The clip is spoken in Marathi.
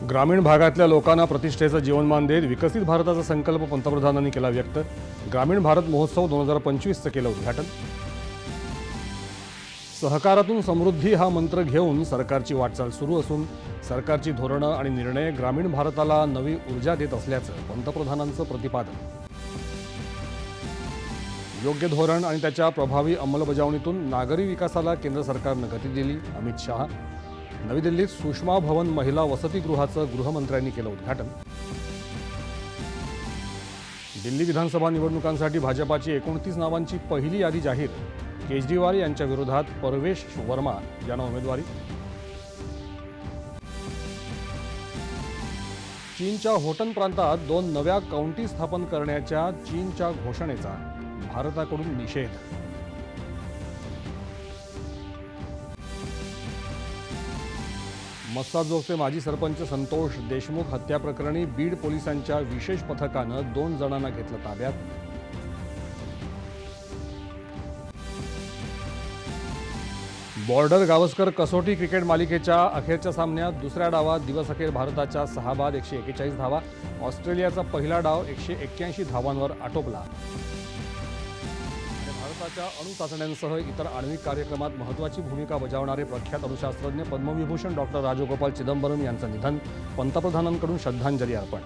ग्रामीण भागातल्या लोकांना प्रतिष्ठेचं जीवनमान देत विकसित भारताचा संकल्प पंतप्रधानांनी केला व्यक्त। ग्रामीण भारत महोत्सव 2025चं केलं उद्घाटन। सहकारातून समृद्धी हा मंत्र घेऊन सरकारची वाटचाल सुरू असून सरकारची धोरणं आणि निर्णय ग्रामीण भारताला नवी ऊर्जा देत असल्याचं पंतप्रधानांचं प्रतिपादन। योग्य धोरण आणि त्याच्या प्रभावी अंमलबजावणीतून नागरी विकासाला केंद्र सरकारनं गती दिली। अमित शहा। नवी दिल्लीत सुषमा भवन महिला वसतिगृहाचं गृहमंत्र्यांनी केलं उद्घाटन। दिल्ली विधानसभा निवडणुकांसाठी भाजपाची 29 नावांची पहिली यादी जाहीर। केजरीवाल यांच्या विरोधात परवेश वर्मा यांना उमेदवारी। चीनच्या होटन प्रांतात 2 नव्या काउंटी स्थापन करण्याच्या चीनच्या घोषणेचा भारताकडून निषेध। मस्साजोगचे माजी सरपंच संतोष देशमुख हत्या प्रकरणी बीड पोलिसांच्या विशेष पथकानं 2 जणांना घेतलं ताब्यात। बॉर्डर गावस्कर कसोटी क्रिकेट मालिकेच्या अखेरच्या सामन्यात दुसऱ्या डावात दिवसअखेर भारताच्या 6 बाद 141 धावा। ऑस्ट्रेलियाचा पहिला डाव 181 धावांवर आटोपला। भारताच्या अणुचाचण्यांसह इतर आण्विक कार्यक्रमात महत्त्वाची भूमिका बजावणारे प्रख्यात अणुशास्त्रज्ञ पद्मविभूषण डॉक्टर राजगोपाल चिदंबरम यांचं निधन। पंतप्रधानांकडून श्रद्धांजली अर्पण।